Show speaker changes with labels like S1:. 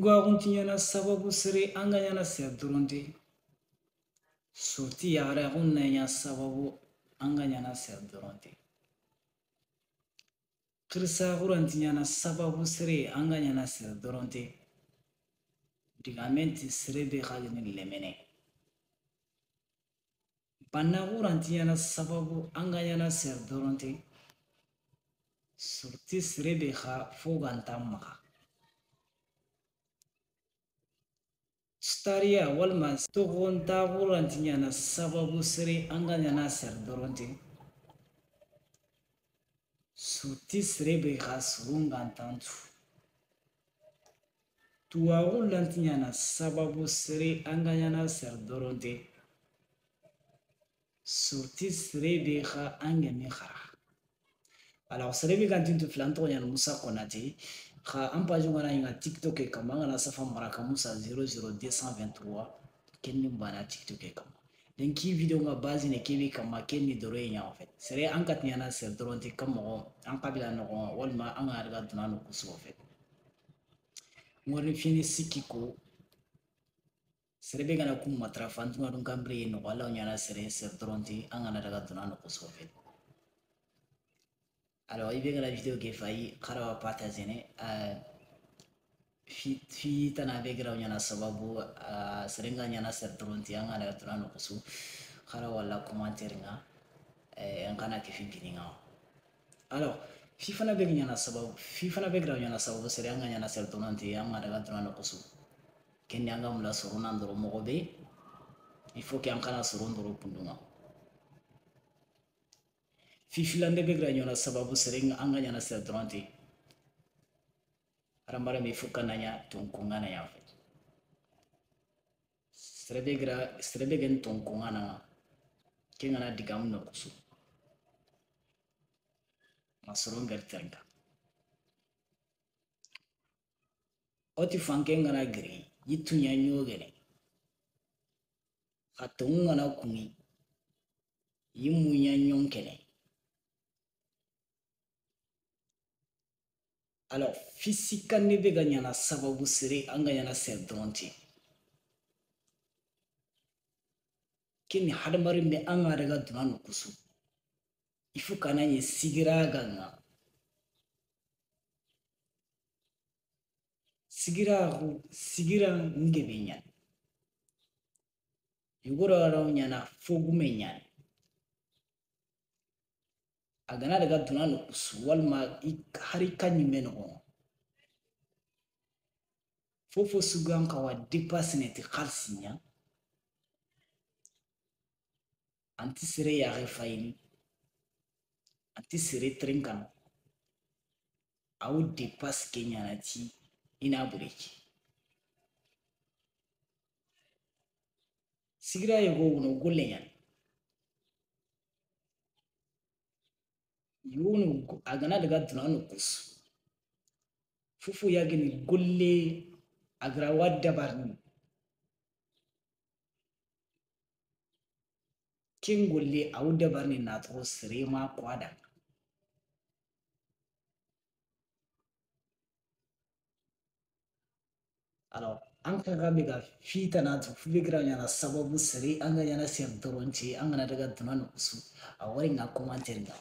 S1: Tuga kuntinyana sababu sere anganyana ser doronte. Surti yare kunnanya sababu anganyana ser doronte. Kirsa kurantinyana sababu sere anganyana ser doronte. Digamenti sere be khalini lemene. Banna kurantinyana sababu anganyana ser doronte. Surti sere be kha fogantamaka. Staria walma togon taburantinyana sababu sere anganyana ser doronte. Surti sere be kha surungantantu. Tuwawu lantinyana sababu sere anganyana ser doronte. Surti sere be kha angemi khara. Alors sere be kantintu flanto nyan Musa Konate. Kha ampajungana yinga TikTok e kama ngana safa maraka Musa 00223 kenni bana TikTok e kama. Den ki video nga base ne kebe kama kenni dore nya en fait. Sere ankatnyana ser doronte kama ankabila no walma anga arga dunano kusu en fait. Ngorni fini sikiko sere be gana kum matra fantuma dun kambre no wala nyana sere ser doronte anga na daga dunano kusu en fait. Alors il y a la vidéo qui est faillie, karawa partager fi tana begra nyana sababu serenga nyana ser doronte anga na dunano kusu karawa la commentaire nga ngana ke fi bininga. Alors fi fana be nyana sababu sere anga nyana ser doronte anga daga dunano kusu kenni anga mula sorona ndoro mogobe il faut que ankana sorondoro pundunga. Fifilande begra nyona sababu sering anga nyana ser doronte arambara me fukananya tonkongana ya fait strebegen tonkongana kengana digam no kusu masoron gertenga oti fankengana gri yitunya nyogene atungana kumi yimunya nyonkene. Alors, physiquement, ne be ganyana sababu sere anganyana ser doronte. Kini hadamari me anga daga dunano kusu. Ifu kananye sigira ganga. Sigira ngebe nyan. Yugoro araw nyana fogume nyan. Agana daga dunano kusu walma harika nyimeno. Fofo sugan kawa dépasse neti khalsinya. Anti sere ya refaini. Anti sere trinkan. Au dépasse kenya nati inabureki. Sigira yego uno golenyan. Yono agana daga dunano kusu. Fufu yagini golle agra wadda barni. King golle awda barni natro srema kwada. Alors, anka gabiga fita natro fubigra yana sababu sre anga yana ser doronti anga na daga dunano kusu awari nga commentaire nga.